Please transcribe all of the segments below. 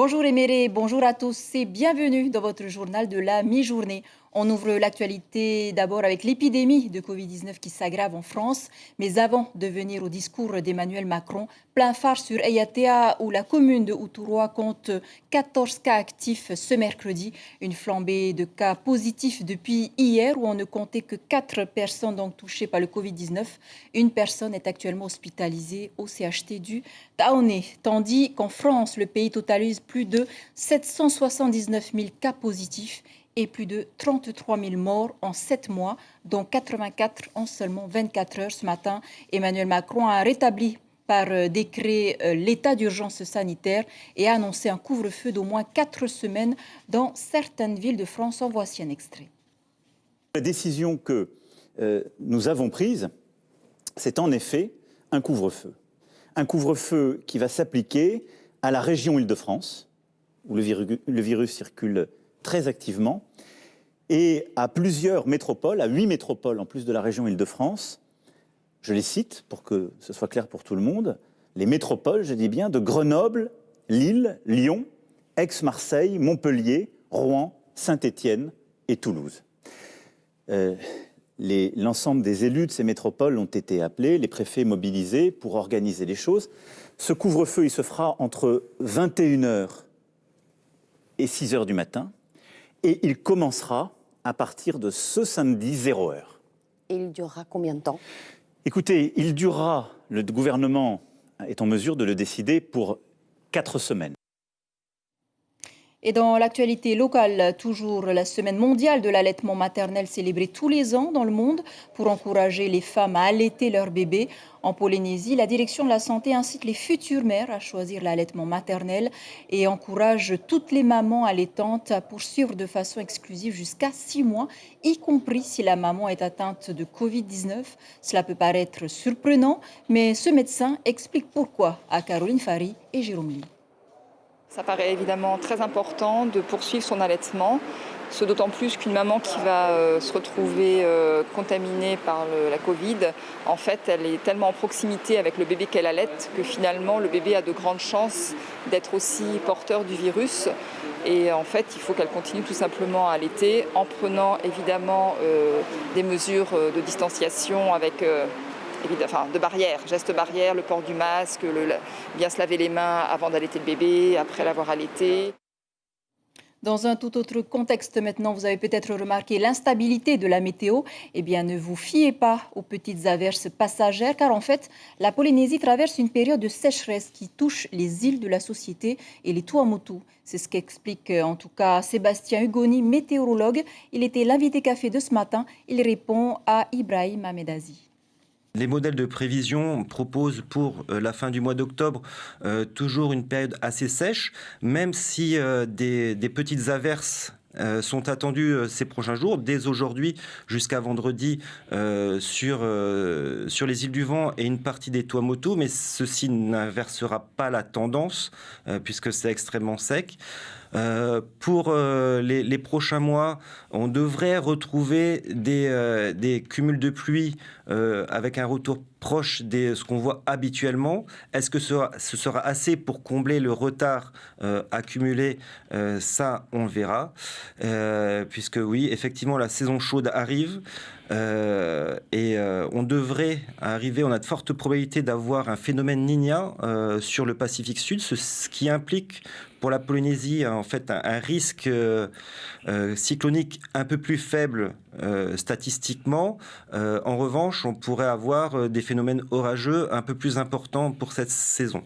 Bonjour Éméré, bonjour à tous et bienvenue dans votre journal de la mi-journée. On ouvre l'actualité d'abord avec l'épidémie de Covid-19 qui s'aggrave en France. Mais avant de venir au discours d'Emmanuel Macron, plein phare sur Ayatea où la commune de Outuroa compte 14 cas actifs ce mercredi. Une flambée de cas positifs depuis hier où on ne comptait que 4 personnes donc touchées par le Covid-19. Une personne est actuellement hospitalisée au CHT du Taoné. Tandis qu'en France, le pays totalise plus de 779 000 cas positifs et plus de 33 000 morts en 7 mois, dont 84 en seulement 24 heures. Ce matin, Emmanuel Macron a rétabli par décret l'état d'urgence sanitaire et a annoncé un couvre-feu d'au moins 4 semaines dans certaines villes de France. En voici un extrait. La décision que nous avons prise, c'est en effet un couvre-feu. Un couvre-feu qui va s'appliquer à la région Île-de-France, où le virus circule très activement, et à plusieurs métropoles, à 8 métropoles en plus de la région Île-de-France. Je les cite pour que ce soit clair pour tout le monde. Les métropoles, je dis bien, de Grenoble, Lille, Lyon, Aix-Marseille, Montpellier, Rouen, Saint-Étienne et Toulouse. L'ensemble des élus de ces métropoles ont été appelés, les préfets mobilisés pour organiser les choses. Ce couvre-feu, il se fera entre 21h et 6h du matin. Et il commencera à partir de ce samedi 0h. Et il durera combien de temps ? Écoutez, il durera, le gouvernement est en mesure de le décider pour 4 semaines. Et dans l'actualité locale, toujours la semaine mondiale de l'allaitement maternel célébrée tous les ans dans le monde pour encourager les femmes à allaiter leurs bébés. En Polynésie, la direction de la santé incite les futures mères à choisir l'allaitement maternel et encourage toutes les mamans allaitantes à poursuivre de façon exclusive jusqu'à 6 mois, y compris si la maman est atteinte de Covid-19. Cela peut paraître surprenant, mais ce médecin explique pourquoi à Caroline Fary et Jérôme Lee. Ça paraît évidemment très important de poursuivre son allaitement, ce d'autant plus qu'une maman qui va se retrouver contaminée par la Covid, en fait, elle est tellement en proximité avec le bébé qu'elle allaite que finalement le bébé a de grandes chances d'être aussi porteur du virus. Et en fait, il faut qu'elle continue tout simplement à allaiter en prenant évidemment des mesures de distanciation avec de barrières, gestes barrières, le port du masque, bien se laver les mains avant d'allaiter le bébé, après l'avoir allaité. Dans un tout autre contexte maintenant, vous avez peut-être remarqué l'instabilité de la météo. Eh bien, ne vous fiez pas aux petites averses passagères, car en fait, la Polynésie traverse une période de sécheresse qui touche les îles de la Société et les Tuamotu. C'est ce qu'explique en tout cas Sébastien Hugoni, météorologue. Il était l'invité café de ce matin. Il répond à Ibrahim Ahmedazi. Les modèles de prévision proposent pour la fin du mois d'octobre toujours une période assez sèche, même si des petites averses sont attendues ces prochains jours, dès aujourd'hui jusqu'à vendredi sur les îles du Vent et une partie des Tuamotu, mais ceci n'inversera pas la tendance puisque c'est extrêmement sec. Pour les prochains mois, on devrait retrouver des cumuls de pluie avec un retour proche de ce qu'on voit habituellement. Est-ce que ce sera assez pour combler le retard accumulé? Ça, on le verra. Puisque oui, effectivement, la saison chaude arrive. On devrait arriver, on a de fortes probabilités d'avoir un phénomène Niña sur le Pacifique Sud, ce qui implique pour la Polynésie en fait un risque cyclonique un peu plus faible statistiquement. En revanche, on pourrait avoir des phénomènes orageux un peu plus importants pour cette saison.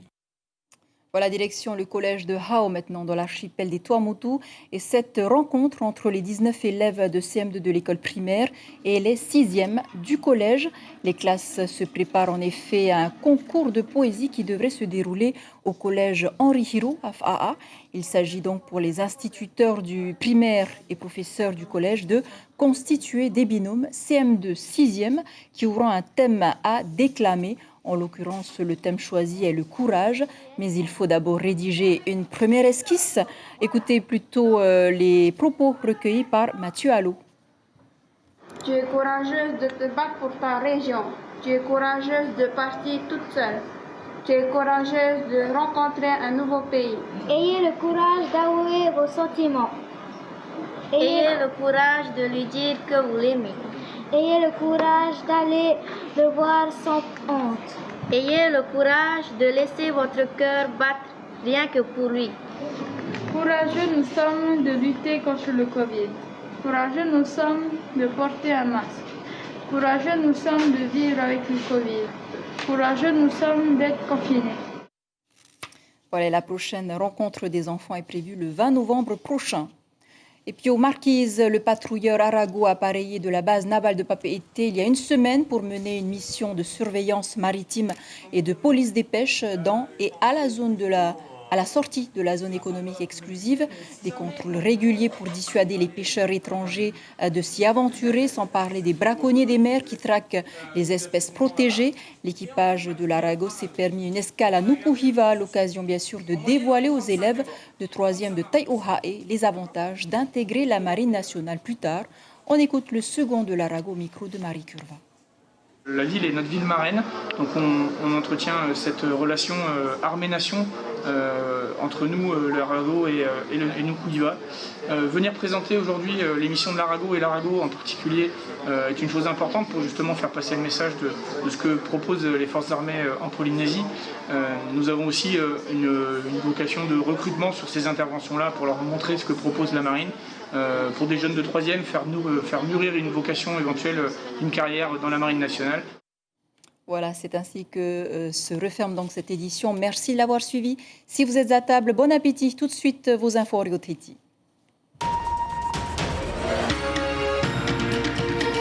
Voilà, direction le collège de Hao maintenant dans l'archipel des Tuamotu. Et cette rencontre entre les 19 élèves de CM2 de l'école primaire et les 6e du collège. Les classes se préparent en effet à un concours de poésie qui devrait se dérouler au collège Henri Hiro à Fa'a. Il s'agit donc pour les instituteurs du primaire et professeurs du collège de constituer des binômes CM2 6e qui auront un thème à déclamer. En l'occurrence, le thème choisi est le courage, mais il faut d'abord rédiger une première esquisse. Écoutez plutôt les propos recueillis par Mathieu Allot. Tu es courageuse de te battre pour ta région. Tu es courageuse de partir toute seule. Tu es courageuse de rencontrer un nouveau pays. Ayez le courage d'avouer vos sentiments. Ayez le courage de lui dire que vous l'aimez. Ayez le courage d'aller le voir sans honte. Ayez le courage de laisser votre cœur battre rien que pour lui. Courageux nous sommes de lutter contre le Covid. Courageux nous sommes de porter un masque. Courageux nous sommes de vivre avec le Covid. Courageux nous sommes d'être confinés. Voilà, la prochaine rencontre des enfants est prévue le 20 novembre prochain. Et puis aux Marquises, le patrouilleur Arago a appareillé de la base navale de Papeete il y a une semaine pour mener une mission de surveillance maritime et de police des pêches dans et à la sortie de la zone économique exclusive. Des contrôles réguliers pour dissuader les pêcheurs étrangers de s'y aventurer, sans parler des braconniers des mers qui traquent les espèces protégées. L'équipage de l'Arago s'est permis une escale à Nukuhiva, à l'occasion bien sûr de dévoiler aux élèves de 3e de Taiohae les avantages d'intégrer la marine nationale plus tard. On écoute le second de l'Arago au micro de Marie Curva. La ville est notre ville marraine, donc on entretient cette relation armée-nation entre nous, l'Arago et Nukuhiva. Venir présenter aujourd'hui les missions de l'Arago et l'Arago en particulier est une chose importante pour justement faire passer le message de ce que proposent les forces armées en Polynésie. Nous avons aussi une vocation de recrutement sur ces interventions-là pour leur montrer ce que propose la marine. Pour des jeunes de 3e, faire mûrir une vocation éventuelle, une carrière dans la marine nationale. Voilà, c'est ainsi que se referme donc cette édition. Merci de l'avoir suivi. Si vous êtes à table, bon appétit. Tout de suite, vos infos Oriotriti.